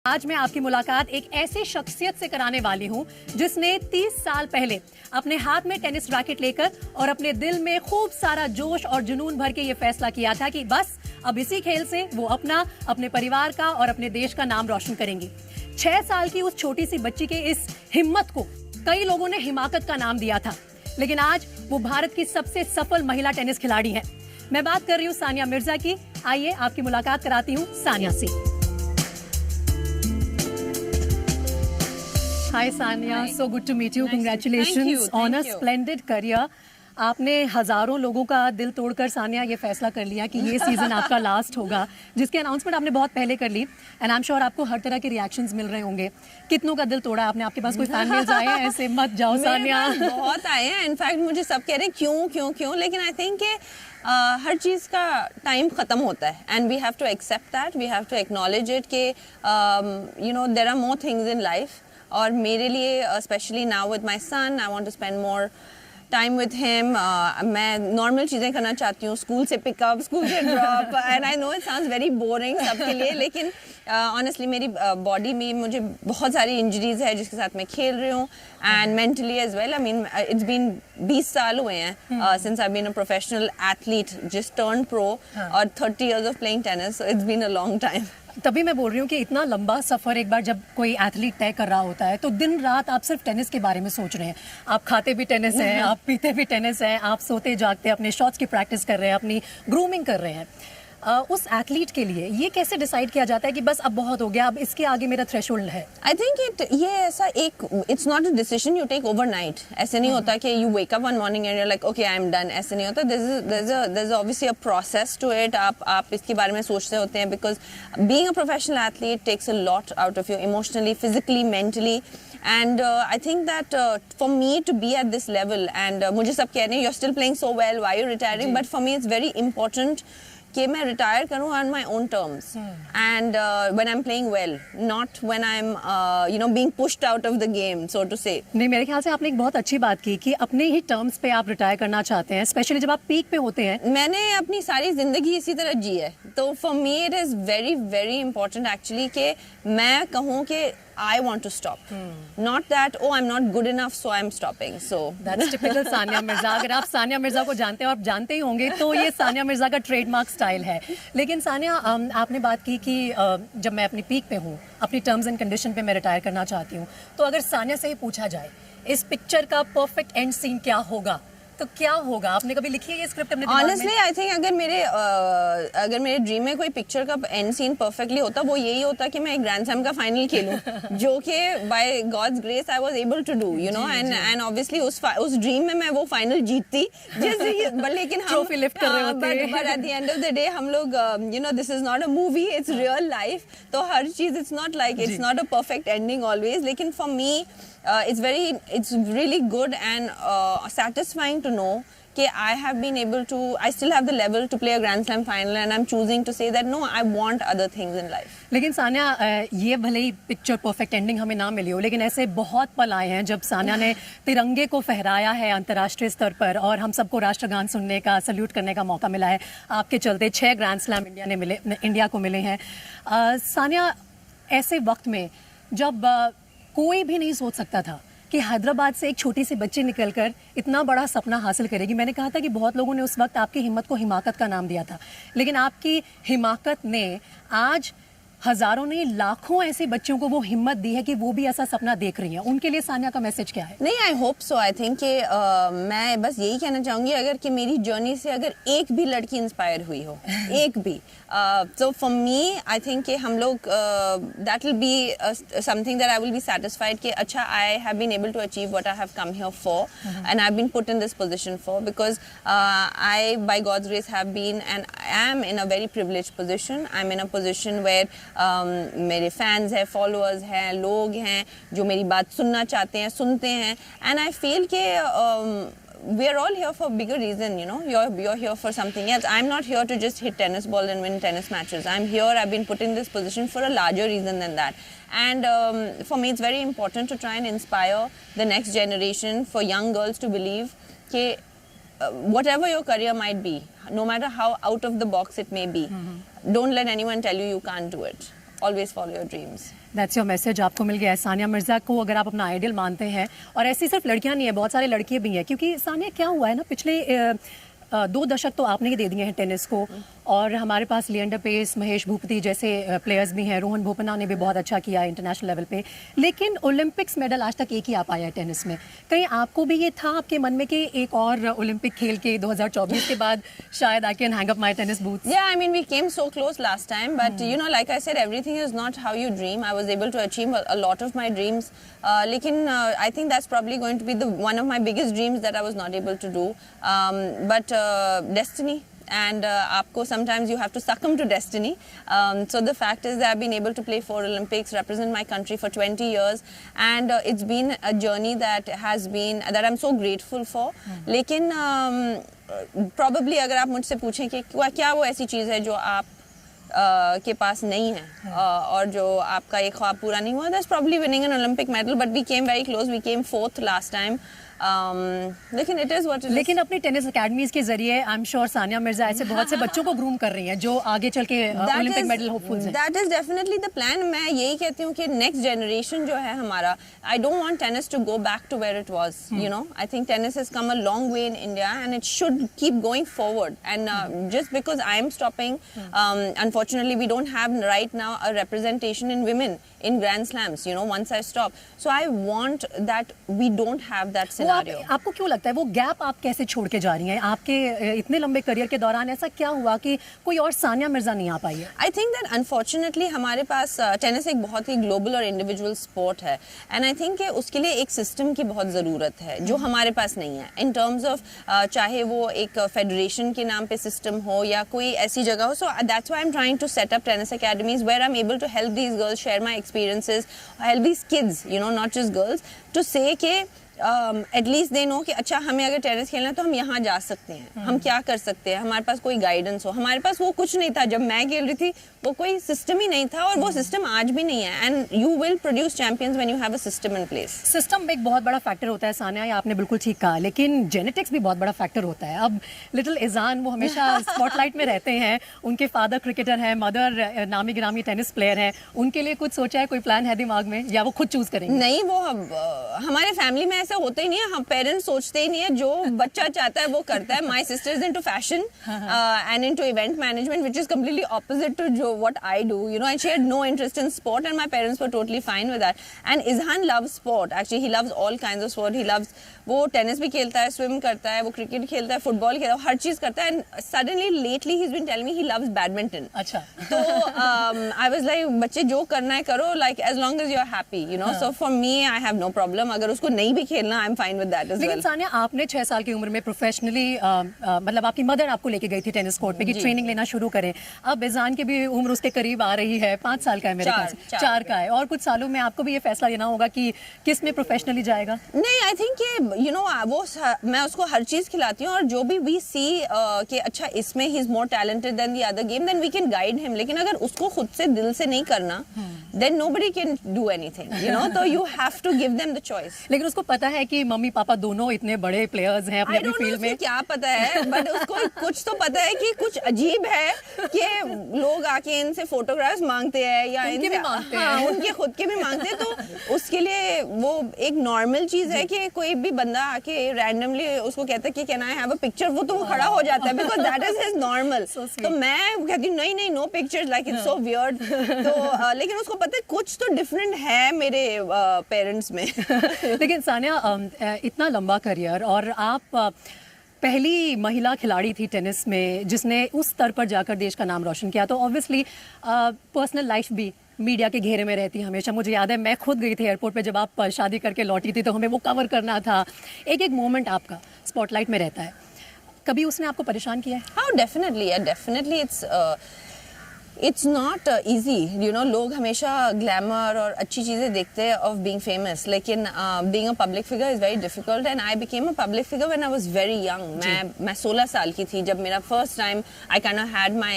आज मैं आपकी मुलाकात एक ऐसे शख्सियत से कराने वाली हूं जिसने 30 साल पहले अपने हाथ में टेनिस रैकेट लेकर और अपने दिल में खूब सारा जोश और जुनून भर के ये फैसला किया था कि बस अब इसी खेल से वो अपने परिवार का और अपने देश का नाम रोशन करेंगी। 6 साल की उस छोटी सी बच्ची के इस हिम्मत को कई लोगों ने हिमाकत का नाम दिया था, लेकिन आज वो भारत की सबसे सफल महिला टेनिस खिलाड़ी है। मैं बात कर रही हूँ सानिया मिर्जा की। आइए आपकी मुलाकात कराती हूँ सानिया से। Hi Sania, so good to meet you. Congratulations on a splendid career. आपने हजारों लोगों का दिल तोड़कर सानिया ये फैसला कर लिया कि ये सीजन आपका लास्ट होगा, जिसकी अनाउंसमेंट आपने बहुत पहले कर ली एंड आई एम श्योर आपको हर तरह के रिएक्शंस मिल रहे होंगे। कितनों का दिल तोड़ा आपने? आपके पास कोई फैन मेल्स आए हैं? ऐसे मत जाओ सानिया। बहुत आए हैं, इनफैक्ट मुझे सब कह रहे हैं क्यों क्यों क्यों, लेकिन आई थिंक कि हर चीज़ का टाइम ख़त्म होता है and we have to accept that, we have to acknowledge it कि you know there are more things in life. और मेरे लिए specially now with my son I want to spend more time with him. मैं normal चीज़ें करना चाहती हूँ, school से पिकअप, स्कूल से drop, and I know it sounds very boring सबके लिए, लेकिन ऑनेस्टली मेरी बॉडी में मुझे बहुत सारी इंजरीज है जिसके साथ मैं खेल रही हूँ and mentally as well. I mean it's been 20 साल हुए हैं since I been a professional athlete, just turn pro, और 30 years of playing tennis, so it's been a long time. तभी मैं बोल रही हूँ कि इतना लंबा सफर एक बार जब कोई एथलीट तय कर रहा होता है तो दिन रात आप सिर्फ टेनिस के बारे में सोच रहे हैं। आप खाते भी टेनिस हैं, आप पीते भी टेनिस हैं, आप सोते जागते अपने शॉट्स की प्रैक्टिस कर रहे हैं, अपनी ग्रूमिंग कर रहे हैं। उस एथलीट के लिए ये कैसे डिसाइड किया जाता है कि बस अब बहुत हो गया, अब इसके आगे मेरा थ्रेशोल्ड है? आई थिंक ये ऐसा एक, it's not a decision you take overnight. ऐसे नहीं होता कि you wake up one morning and you are like okay I am done, ऐसे नहीं होता। There is obviously a process to it. आप इसके बारे में सोचते होते हैं because being a professional athlete takes a lot out of you emotionally, physically, mentally, and I think that for me to be at this level, and मुझे सब कह रहे हैं you're still playing so well, why are you retiring? But for me it's very important कि मैं retire करूँ on my own terms and when I'm playing well, not when I'm you know being pushed out of the game, so to say. नहीं, मेरे ख्याल से आपने एक बहुत अच्छी बात की कि अपने ही टर्म्स पे आप रिटायर करना चाहते हैं, स्पेशली जब आप पीक पे होते हैं। मैंने अपनी सारी जिंदगी इसी तरह जी है, तो for me it is very very important actually कि मैं कहूँ कि I want to stop, not that oh I'm not good enough so I'm stopping. So that's typical Sania Mirza. अगर आप सानिया मिर्जा को जानते हैं और आप जानते ही होंगे तो ये सानिया मिर्जा का ट्रेडमार्क स्टाइल है। लेकिन सानिया, आपने बात की कि जब मैं अपनी पीक पे हूँ, अपनी टर्म्स एंड कंडीशन पे मैं रिटायर करना चाहती हूँ, तो अगर सानिया से ही पूछा जाए इस पिक्चर का परफेक्ट एंड सीन क्या होगा तो क्या होगा? आपने कभी लिखी है ये स्क्रिप्ट अपने दिमाग में? Honestly, I think अगर मेरे ड्रीम में कोई पिक्चर का एंड सीन परफेक्टली होता, वो यही होता कि मैं एक ग्रैंड स्लैम का फाइनल खेलूं, जो कि by God's grace I was able to do, you know, and obviously उस ड्रीम में मैं वो फाइनल जीतती, लेकिन हम ट्रॉफी लिफ्ट कर रहे होते, but at the end of the day हम लोग you know this is not a movie, it's real life, तो हर चीज it's not a perfect ending always, लेकिन for me it's really good and satisfying to know कि I have been able to, I still have the level to play a Grand Slam final and I'm choosing to say that no, I want other things in life. लेकिन सानिया, ये भले ही picture perfect ending हमें ना मिली हो, लेकिन ऐसे बहुत पल आए हैं जब सानिया ने तिरंगे को फहराया है अंतर्राष्ट्रीय स्तर पर और हम सबको राष्ट्रगान सुनने का, सल्यूट करने का मौका मिला है। आपके चलते 6 ग्रैंड स्लैम इंडिया को मिले हैं। सानिया, ऐसे वक्त में जब कोई भी नहीं सोच सकता था कि हैदराबाद से एक छोटी सी बच्ची निकलकर इतना बड़ा सपना हासिल करेगी। मैंने कहा था कि बहुत लोगों ने उस वक्त आपकी हिम्मत को हिमाकत का नाम दिया था, लेकिन आपकी हिमाकत ने आज हजारों ने, लाखों ऐसे बच्चों को वो हिम्मत दी है कि वो भी ऐसा सपना देख रही हैं। उनके लिए सानिया का मैसेज क्या है? नहीं, I hope so. I think कि मैं बस यही कहना चाहूँगी अगर कि मेरी जर्नी से अगर एक भी लड़की इंस्पायर हुई हो, एक भी, तो फॉर मी आई थिंक कि हम लोग that will be something that I will be satisfied कि अच्छा I have been able to achieve what I have come here for and I have been put in this position for, because I by God's grace have been and I am in a very privileged position. I am in a position where मेरे fans हैं, followers हैं, लोग हैं जो मेरी बात सुनना चाहते हैं, सुनते हैं, एंड आई फील कि we are all here for a bigger reason, you know. You're here for something else. I'm not here to just hit tennis ball and win tennis matches. I'm here, I've been put in this position for a larger reason than that. And for me it's very important to try and inspire the next generation, for young girls to believe that whatever your career might be, no matter how out of the box it may be, don't let anyone tell you you can't do it. always follow your dreams. That's your message, आपको मिल गया है। सानिया मिर्ज़ा को अगर आप अपना ideal मानते हैं, और ऐसी सिर्फ लड़कियां नहीं है, बहुत सारे लड़के भी हैं, क्योंकि सानिया क्या हुआ है ना, पिछले 2 दशक तो आपने ही दे दिए हैं टेनिस को, और हमारे पास लिएंडर पेस, महेश भूपति जैसे प्लेयर्स भी हैं, रोहन बोपन्ना ने भी बहुत अच्छा किया है इंटरनेशनल लेवल पे, लेकिन ओलंपिक्स मेडल आज तक एक ही आ पाया है टेनिस में। कहीं आपको भी ये था आपके मन में कि एक और ओलंपिक खेल के 2024 के बाद शायद I can hang up my tennis boots? Yeah, I mean, we came so close last time, but you know, like I said, everything is not how you dream. I was able to achieve a lot of my dreams, lekin I think that's probably going to be one of my biggest dreams that I was not able to do. But destiny. And aapko sometimes you have to succumb to destiny. So the fact is that I've been able to play 4 Olympics, represent my country for 20 years, and it's been a journey that I'm so grateful for. लेकिन probably अगर आप मुझसे पूछें कि क्या वो ऐसी चीज़ है जो आप के पास नहीं है और जो आपका एक ख्वाब पूरा नहीं हुआ, that's probably winning an Olympic medal, but we came very close. We came 4th last time. लेकिन it is what it is. लेकिन अपनी टेनिस अकेडमीज के जरिए आई एम श्योर सानिया मिर्जा ऐसे बहुत से बच्चों को ग्रूम कर रही हैं जो आगे चल के ओलंपिक मेडल होपफुल्स हैं। That is definitely the plan. मैं यही कहती हूँ कि next generation जो है हमारा, I don't want tennis to go back to where it was. You know, I think tennis has come a long way in India and it should keep going forward. And just because I am stopping, unfortunately we don't have right now a representation in women in Grand Slams. You know, once I stop, so I want that we don't have that scenario. आपको क्यों लगता है वो gap आप कैसे छोड़ के जा रही हैं? आपके इतने लंबे करियर के दौरान ऐसा क्या हुआ कि कोई और सानिया मिर्जा नहीं आ पाई है? I think that unfortunately हमारे पास टेनिस एक बहुत ही ग्लोबल और इंडिविजुअल स्पोर्ट है, एंड आई थिंक उसके लिए एक सिस्टम की बहुत ज़रूरत है जो हमारे पास नहीं है, इन टर्म्स ऑफ चाहे वो एक फेडरेशन के नाम पे सिस्टम हो या कोई ऐसी जगह हो. So that's why I am trying to set up tennis academies where I am able to help these girls share my experiences, help these kids, you know, not just girls, to say के at least they know कि अच्छा हमें अगर tennis खेलना है तो हम यहाँ जा सकते हैं, हम क्या कर सकते हैं, हमारे पास कोई गाइडेंस हो. हमारे पास वो कुछ नहीं था जब मैं खेल रही थी, वो कोई सिस्टम ही नहीं था और वो सिस्टम आज भी नहीं है. And you will produce champions when you have a system in place. System एक बहुत बड़ा फैक्टर होता है सानिया, ये आपने बिल्कुल ठीक कहा, लेकिन जेनेटिक्स भी बहुत बड़ा फैक्टर होता है. अब लिटिल इजान वो हमेशा स्पॉटलाइट में रहते हैं, उनके फादर क्रिकेटर हैं, मदर नामी गिरामी टेनिस प्लेयर हैं, उनके लिए कुछ सोचा है, कोई प्लान है दिमाग में या वो खुद चूज करेंगे? नहीं, वो हमारे फैमिली में ऐसा होता ही नहीं है, हम पेरेंट्स सोचते ही नहीं है, जो बच्चा चाहता है वो करता है. My sister is into fashion and into event management which is completely opposite to जो what I do, you know, and she had no interest in sport and my parents were totally fine with that. And Izhan loves sport, actually he loves all kinds of sport. He loves, वो tennis भी खेलता है, swim करता है, वो cricket खेलता है, football खेलता है, हर चीज करता है. And suddenly lately he has been telling me he loves badminton. अच्छा. तो आई वाज लाइक, बच्चे जो करना है करो, like as long as you are happy, you know. So for me I have no problem, अगर उसको नहीं भी खेलना I am fine with that as well. लेकिन सानिया, आपने 6 साल की उम्र में प्रोफेशनली मतलब आपकी मदर आपको लेके गई थी टेनिस कोर्ट पे कि ट्रेनिंग लेना शुरू करें. अब इजान की भी उम्र उसके करीब आ रही है, 5 साल का है मेरे ख्याल से, 4 का है, और कुछ सालों में आपको भी ये फैसला लेना होगा कि किस में प्रोफेशनली जाएगा. नहीं, आई थिंक कि यू नो, वो मैं उसको हर चीज खिलाती हूँ, और जो भी वी सी कि अच्छा इसमें ही is more talented than the other game, then we can guide him. लेकिन अगर उसको खुद से दिल से नहीं करना, then nobody can do anything, you know. तो you have to give them the choice. लेकिन उसको पता है कि मम्मी पापा दोनों इतने बड़े प्लेयर्स हैं अपने फील्ड में. क्या पता है, बट उसको कुछ तो पता है कि कुछ अजीब है कि लोग आके इनसे फोटोग्राफ्स मांगते हैं या उनके भी मांगते हैं. हाँ, उनके खुद के भी मांगते हैं. तो उसके लिए वो एक नॉर्मल चीज है कि कोई भी बंदा आके रैंडमली उसको कहता है कि can I have a picture, वो तो वो खड़ा हो जाता है, because that is his normal. तो मैं कहती हूँ नहीं नहीं, no pictures, like it's so weird. तो लेकिन उसको पता है कुछ तो डिफरेंट है मेरे पेरेंट्स में. लेकिन सानिया, इतना लंबा करियर, और आप पहली महिला खिलाड़ी थी टेनिस में जिसने उस स्तर पर जाकर देश का नाम रोशन किया, तो ऑब्वियसली पर्सनल लाइफ भी मीडिया के घेरे में रहती है हमेशा. मुझे याद है मैं खुद गई थी एयरपोर्ट पे जब आप शादी करके लौटी थी, तो हमें वो कवर करना था. एक एक मोमेंट आपका स्पॉटलाइट में रहता है. कभी उसने आपको परेशान किया है? हाँ, definitely it's not easy, you know. लोग हमेशा ग्लैमर और अच्छी चीज़ें देखते हैं of being famous, लेकिन being a public figure is very difficult, and I became a public figure when I was very young. मैं 16 साल की थी जब मेरा first time I kind of had my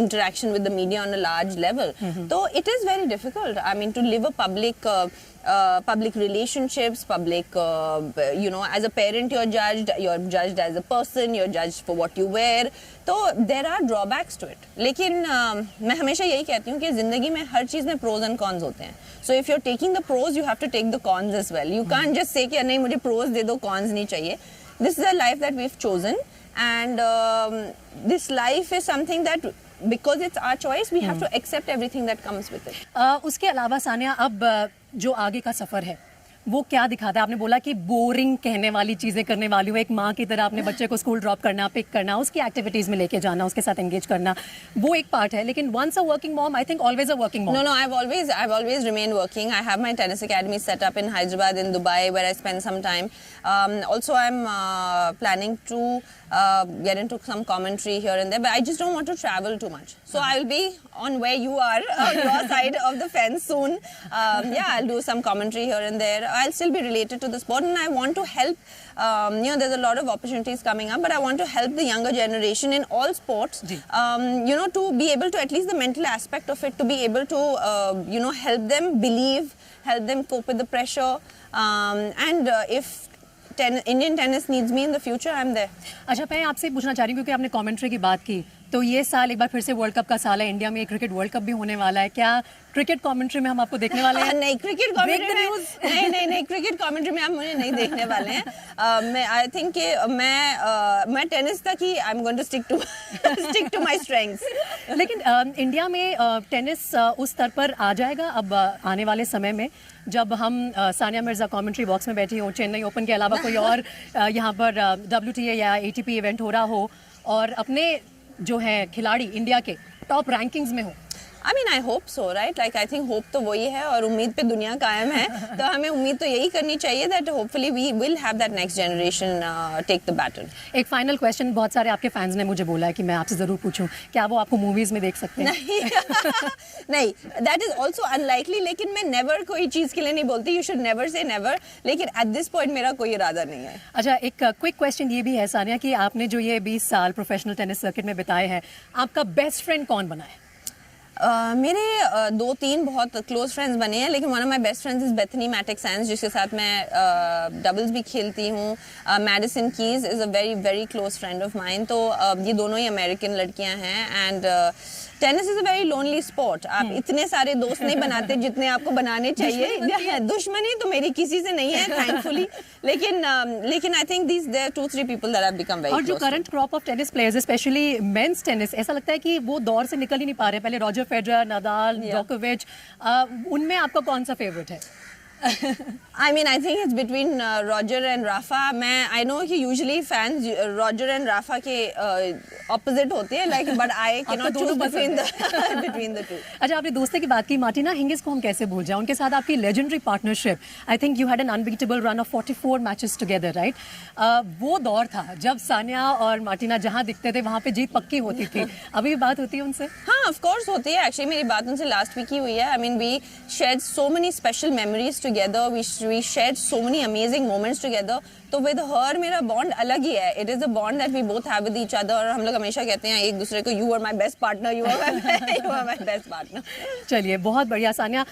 interaction with the media on a large level. तो it is very difficult. I mean, to live a public relationships, public, you know, as a parent you're judged as a person, you're judged for what you wear. So there are drawbacks to it. लेकिन मैं हमेशा यही कहती हूँ कि ज़िंदगी में हर चीज़ में प्रोज एंड कॉन्स होते हैं. So if you are taking the pros you have to take the cons as well. You can't just say कि नहीं मुझे प्रोज दे दो, कॉन्स नहीं चाहिए. This is a life that we have chosen and this life is something that because it's our choice we have to accept everything that comes with it. उसके अलावा सानिया अब जो आगे का सफ़र है वो क्या दिखाता है? आपने बोला कि बोरिंग कहने वाली चीज़ें करने वाली हूँ, एक माँ की तरह अपने बच्चे को स्कूल ड्रॉप करना, पिक करना, उसकी एक्टिविटीज़ में लेके जाना, उसके साथ एंगेज करना, वो एक पार्ट है. लेकिन once a working mom, I think always a working mom. No, I've always remained working. I have my tennis academy set up in Hyderabad, in Dubai, where I spend some time. Also, I'm planning to get into some commentary here and there, but I just don't want to travel too much. So I'll be on where you are, on your side of the fence soon. Yeah, I'll do some commentary here and there. I'll still be related to the sport, and I want to help. There's a lot of opportunities coming up, but I want to help the younger generation in all sports. To be able to, at least the mental aspect of it, to be able to, help them believe, help them cope with the pressure, and if Indian tennis needs me in the future, I'm there. अच्छा, मैं आपसे पूछना चाह रही हूँ क्योंकि आपने commentary की बात की, तो ये साल एक बार फिर से वर्ल्ड कप का साल है, इंडिया में क्रिकेट वर्ल्ड कप भी होने वाला है. क्या क्रिकेट कमेंट्री में हम आपको देखने वाले हैं? नहीं, क्रिकेट कमेंट्री नहीं, क्रिकेट कमेंट्री में आप मुझे नहीं देखने वाले हैं. मैं आई थिंक कि मैं टेनिस तक ही I am going to stick to my strengths. लेकिन इंडिया में टेनिस उस स्तर पर आ जाएगा अब आने वाले समय में, जब हम सानिया मिर्ज़ा कमेंट्री बॉक्स में बैठी हो, चेन्नई ओपन के अलावा कोई और यहाँ पर WTA या ATP इवेंट हो रहा हो और अपने जो है खिलाड़ी इंडिया के टॉप रैंकिंग्स में हो? I mean, I hope so, right? Like, I think hope तो वही है और उम्मीद पे दुनिया कायम है. तो हमें उम्मीद तो यही करनी चाहिए that hopefully we will have that next generation take the baton. एक फाइनल क्वेश्चन, बहुत सारे आपके फैंस ने मुझे बोला है कि मैं आपसे ज़रूर पूछूं, क्या वो आपको मूवीज़ में देख सकते हैं? नहीं, that is also unlikely. लेकिन मैं never कोई चीज़ के लिए नहीं बोलती. You should never say never. लेकिन at this point मेरा कोई इरादा नहीं है. अच्छा, एक क्विक क्वेश्चन ये भी है सानिया कि आपने जो ये 20 साल प्रोफेशनल टेनिस सर्किट में बिताए हैं, आपका बेस्ट फ्रेंड कौन बना है? मेरे 2-3 बहुत क्लोज फ्रेंड्स बने हैं, लेकिन one of my best friends is Bethany मैटिक-सैंस, जिसके साथ मैं डबल्स भी खेलती हूँ. Madison Keys is a very very close friend of mine. तो ये दोनों ही अमेरिकन लड़कियाँ हैं. And tennis is a very lonely sport. आप इतने सारे दोस्त नहीं बनाते जितने आपको बनाने चाहिए. दुश्मनी तो मेरी किसी से नहीं है, थैंकफुली. लेकिन I think there 2-3 people that have become very. और जो current crop of tennis players, especially men's tennis, ऐसा लगता है कि वो दौर से निकल ही नहीं पा रहे. पहले रॉजर फेडरर, नडाल, जोकोविच, उनमें आपका कौन सा फेवरेट है? I mean, I think it's between Roger and Rafa. I know कि usually fans Roger and Rafa के opposite होते हैं, like, but I cannot choose between the two. अच्छा, आपने दोस्ती की बात की, मार्टिना हिंगिस को हम कैसे भूल जाएं? उनके साथ आपकी legendary partnership. I think you had an unbeatable run of 44 matches together, right? वो दौर था जब सानिया और मार्टिना जहाँ दिखते थे वहाँ पे जीत पक्की होती थी. अभी भी बात होती है उनसे? हाँ, of course होती है. Actually मेरी बात उनसे last week ही हुई है. I mean, we shared so many special memories together. We shared so many amazing moments together. तो with her मेरा bond अलग ही है. It is a bond that we both have with each other. और हम लोग हमेशा कहते हैं एक दूसरे को, you are my best partner, you are my best partner. चलिए, बहुत बढ़िया सानिया.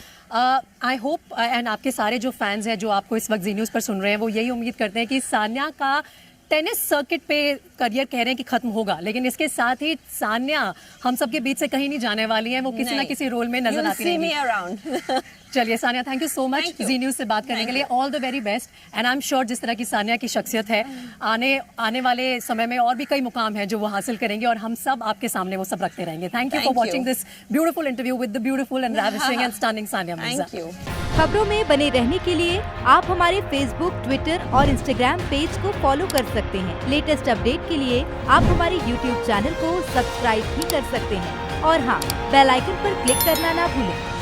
आई होप एंड आपके सारे जो फैंस हैं जो आपको इस वक्त जी न्यूज़ पर सुन रहे हैं, वो यही उम्मीद करते हैं कि सानिया का टेनिस सर्किट पे करियर कह रहे हैं कि खत्म होगा, लेकिन इसके साथ ही सानिया हम सबके बीच से कहीं नहीं जाने वाली है. वो किसी ना किसी रोल में नजर आती रहेंगी. चलिए Sania, thank you so much Zee News से बात करने के लिए. All the very best. And I am sure जिस तरह की सानिया की शख्सियत है, आने वाले समय में और भी कई मुकाम हैं जो वो हासिल करेंगे और हम सब आपके सामने वो सब रखते रहेंगे. Thank you for watching this beautiful interview with the beautiful and ravishing and stunning Sania Mirza. Thank you. खबरों में बने रहने के लिए आप हमारे फेसबुक, ट्विटर और इंस्टाग्राम पेज को फॉलो कर सकते हैं. लेटेस्ट अपडेट के लिए आप हमारे यूट्यूब चैनल को सब्सक्राइब भी कर सकते हैं. और हाँ, बेल आइकन पर क्लिक करना ना भूलें.